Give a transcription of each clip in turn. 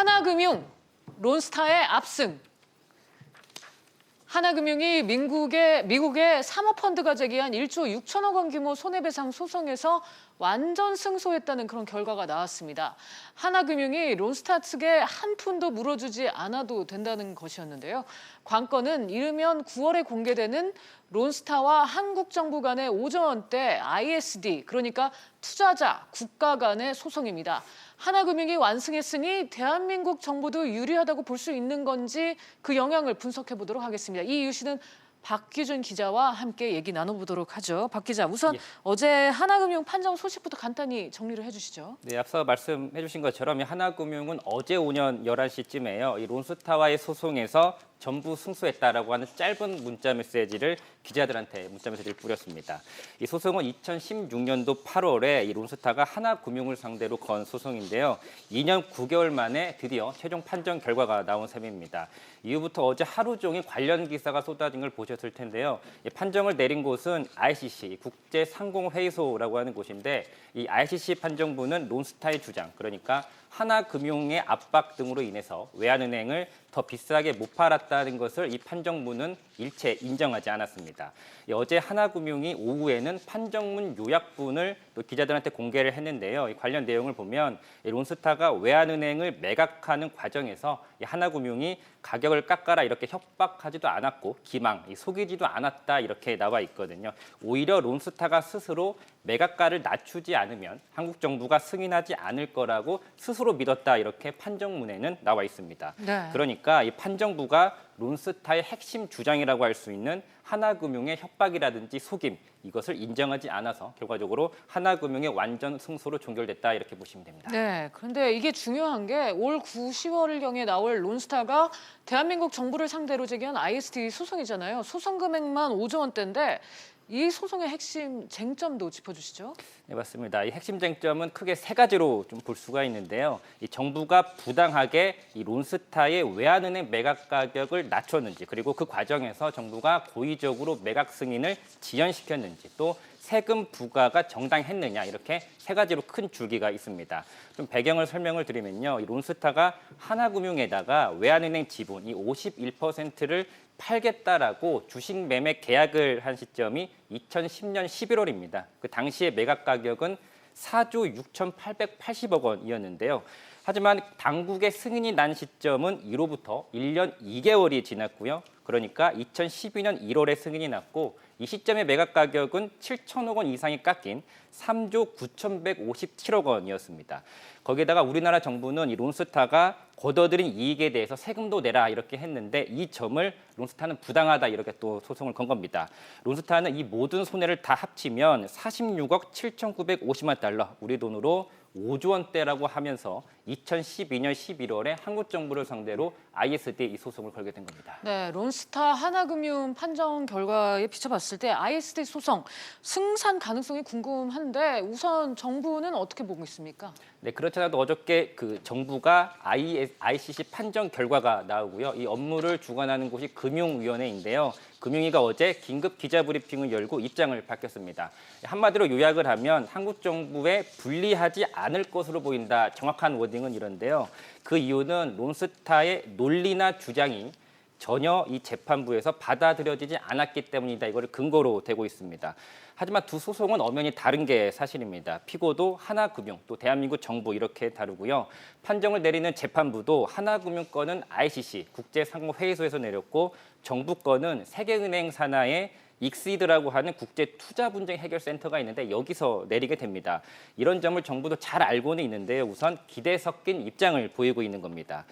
하나금융, 론스타의 압승. 하나금융이 미국의 사모펀드가 제기한 1조 6천억 원 규모 손해배상 소송에서 완전 승소했다는 그런 결과가 나왔습니다. 하나금융이 론스타 측에 한 푼도 물어주지 않아도 된다는 것이었는데요. 관건은 이르면 9월에 공개되는 론스타와 한국 정부 간의 5조 원대 ISD, 그러니까 투자자, 국가 간의 소송입니다. 하나금융이 완승했으니 대한민국 정부도 유리하다고 볼 수 있는 건지 그 영향을 분석해 보도록 하겠습니다. 이 이슈는 박기준 기자와 함께 얘기 나눠보도록 하죠. 박 기자, 우선 어제 하나금융 판정 소식부터 간단히 정리를 해주시죠. 네, 앞서 말씀해 주신 것처럼 이 하나금융은 어제 오전 11시쯤에요. 이 론스타와의 소송에서 전부 승소했다라고 하는 짧은 문자 메시지를 기자들한테 문자 메시지를 뿌렸습니다. 이 소송은 2016년도 8월에 이 론스타가 하나금융을 상대로 건 소송인데요. 2년 9개월 만에 드디어 최종 판정 결과가 나온 셈입니다. 이후부터 어제 하루 종일 관련 기사가 쏟아진 걸 보셨을 텐데요. 이 판정을 내린 곳은 ICC, 국제상공회의소라고 하는 곳인데 이 ICC 판정부는 론스타의 주장, 그러니까 하나금융의 압박 등으로 인해서 외환은행을 더 비싸게 못 팔았다는 것을 이 판정문은 일체 인정하지 않았습니다. 어제 하나금융이 오후에는 판정문 요약분을 또 기자들한테 공개를 했는데요. 이 관련 내용을 보면 론스타가 외환은행을 매각하는 과정에서 하나금융이 가격을 깎아라 이렇게 협박하지도 않았고 기망, 속이지도 않았다 이렇게 나와 있거든요. 오히려 론스타가 스스로 매각가를 낮추지 않으면 한국 정부가 승인하지 않을 거라고 스스로 믿었다 이렇게 판정문에는 나와 있습니다. 네. 그러니까 이 판정부가 론스타의 핵심 주장이라고 할 수 있는 하나금융의 협박이라든지 속임 이것을 인정하지 않아서 결과적으로 하나금융의 완전 승소로 종결됐다 이렇게 보시면 됩니다. 네, 그런데 이게 중요한 게 올 9, 10월경에 나올 론스타가 대한민국 정부를 상대로 제기한 ISD 소송이잖아요. 소송 금액만 5조 원대인데 이 소송의 핵심 쟁점도 짚어주시죠. 네, 맞습니다. 이 핵심 쟁점은 크게 세 가지로 좀 볼 수가 있는데요. 이 정부가 부당하게 이 론스타의 외환은행 매각 가격을 낮췄는지, 그리고 그 과정에서 정부가 고의적으로 매각 승인을 지연시켰는지, 또 세금 부과가 정당했느냐 이렇게 세 가지로 큰 줄기가 있습니다. 좀 배경을 설명을 드리면요, 이 론스타가 하나금융에다가 외환은행 지분 이 51%를 팔겠다라고 주식 매매 계약을 한 시점이 2010년 11월입니다. 그 당시의 매각 가격은 4조 6,880억 원이었는데요. 하지만 당국의 승인이 난 시점은 이로부터 1년 2개월이 지났고요. 그러니까 2012년 1월에 승인이 났고 이 시점의 매각 가격은 7천억 원 이상이 깎인 3조 9,157억 원이었습니다. 거기에다가 우리나라 정부는 이 론스타가 거둬들인 이익에 대해서 세금도 내라 이렇게 했는데 이 점을 론스타는 부당하다 이렇게 또 소송을 건 겁니다. 론스타는 이 모든 손해를 다 합치면 46억 7,950만 달러, 우리 돈으로 5조 원대라고 하면서 2012년 11월에 한국 정부를 상대로 ISD 이 소송을 걸게 된 겁니다. 네, 론스타 하나금융 판정 결과에 비춰봤을 때 ISD 소송 승산 가능성이 궁금한데 우선 정부는 어떻게 보고 있습니까? 네, 그렇지 않아도 어저께 그 정부가 ICC 판정 결과가 나오고요. 이 업무를 주관하는 곳이 금융위원회인데요. 금융위가 어제 긴급 기자브리핑을 열고 입장을 밝혔습니다. 한마디로 요약을 하면 한국 정부에 불리하지 않을 것으로 보인다. 정확한 워딩은 이런데요. 그 이유는 론스타의 논리나 주장이 전혀 이 재판부에서 받아들여지지 않았기 때문이다. 이걸 근거로 대고 있습니다. 하지만 두 소송은 엄연히 다른 게 사실입니다. 피고도 하나금융, 또 대한민국 정부 이렇게 다루고요. 판정을 내리는 재판부도 하나금융 건은 ICC, 국제상공회의소에서 내렸고 정부 건은 세계은행 산하의 익시드라고 하는 국제투자분쟁해결센터가 있는데 여기서 내리게 됩니다. 이런 점을 정부도 잘 알고는 있는데요. 우선 기대 섞인 입장을 보이고 있는 겁니다.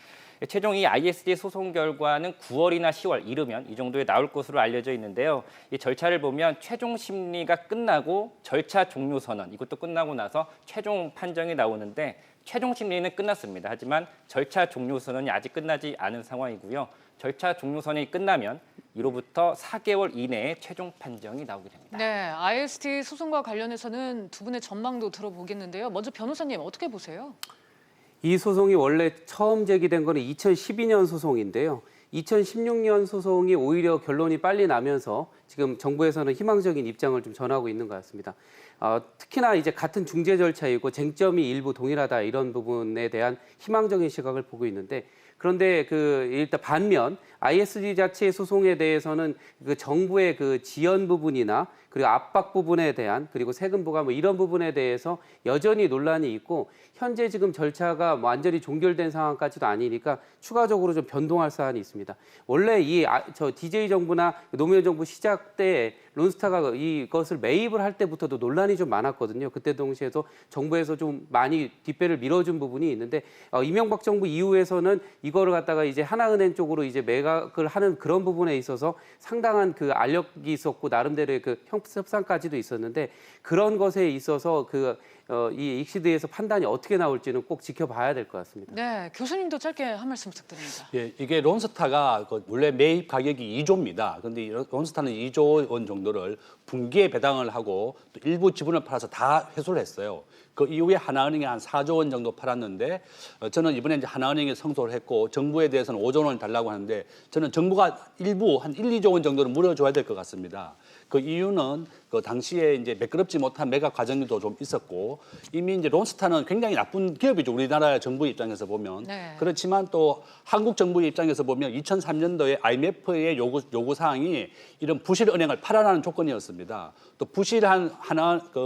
최종 이 ISD 소송 결과는 9월이나 10월 이르면 이 정도에 나올 것으로 알려져 있는데요. 이 절차를 보면 최종 심리가 끝나고 절차 종료 선언, 이것도 끝나고 나서 최종 판정이 나오는데 최종 심리는 끝났습니다. 하지만 절차 종료 선언이 아직 끝나지 않은 상황이고요. 절차 종료 선언이 끝나면 이로부터 4개월 이내에 최종 판정이 나오게 됩니다. 네, ISD 소송과 관련해서는 두 분의 전망도 들어보겠는데요. 먼저 변호사님 어떻게 보세요? 이 소송이 원래 처음 제기된 거는 2012년 소송인데요. 2016년 소송이 오히려 결론이 빨리 나면서 지금 정부에서는 희망적인 입장을 좀 전하고 있는 것 같습니다. 특히나 이제 같은 중재 절차이고 쟁점이 일부 동일하다 이런 부분에 대한 희망적인 시각을 보고 있는데 그런데 일단 반면 ISD 자체 소송에 대해서는 그 정부의 그 지연 부분이나 그리고 압박 부분에 대한 그리고 세금 부과 뭐 이런 부분에 대해서 여전히 논란이 있고 현재 지금 절차가 완전히 종결된 상황까지도 아니니까 추가적으로 좀 변동할 사안이 있습니다. 원래 저 DJ 정부나 노무현 정부 시작 때 론스타가 이것을 매입을 할 때부터도 논란이 좀 많았거든요. 그때 동시에도 정부에서 좀 많이 뒷배를 밀어준 부분이 있는데 이명박 정부 이후에서는 이거를 갖다가 이제 하나은행 쪽으로 이제 매각을 하는 그런 부분에 있어서 상당한 그 알력이 있었고 나름대로의 그 협상까지도 있었는데 그런 것에 있어서 이 익시드에서 판단이 어떻게 나올지는 꼭 지켜봐야 될 것 같습니다. 네, 교수님도 짧게 한 말씀 부탁드립니다. 예, 이게 론스타가 원래 매입 가격이 2조입니다. 그런데 이 론스타는 2조 원 정도를 분기에 배당을 하고 또 일부 지분을 팔아서 다 회수를 했어요. 그 이후에 하나은행에 한 4조 원 정도 팔았는데 저는 이번에 이제 하나은행에 성소를 했고 정부에 대해서는 5조 원을 달라고 하는데 저는 정부가 일부 한 1, 2조 원 정도는 물어줘야 될 것 같습니다. 그 이유는 그 당시에 이제 매끄럽지 못한 매각 과정도 좀 있었고 이미 이제 론스타는 굉장히 나쁜 기업이죠. 우리나라 정부 입장에서 보면. 네. 그렇지만 또 한국 정부의 입장에서 보면 2003년도에 IMF의 요구 사항이 이런 부실 은행을 팔아라는 조건이었습니다. 또 부실한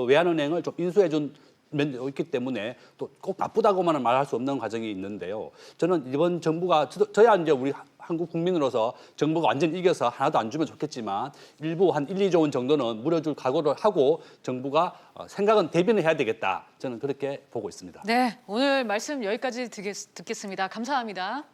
외환은행을 좀 인수해준 면도 있기 때문에 또 꼭 나쁘다고만은 말할 수 없는 과정이 있는데요. 저는 이번 정부가 저야 이제 우리 한국 국민으로서 정부가 완전 이겨서 하나도 안 주면 좋겠지만 일부 한 1, 2조 원 정도는 물어줄 각오를 하고 정부가 생각은 대비는 해야 되겠다. 저는 그렇게 보고 있습니다. 네, 오늘 말씀 여기까지 듣겠습니다. 감사합니다.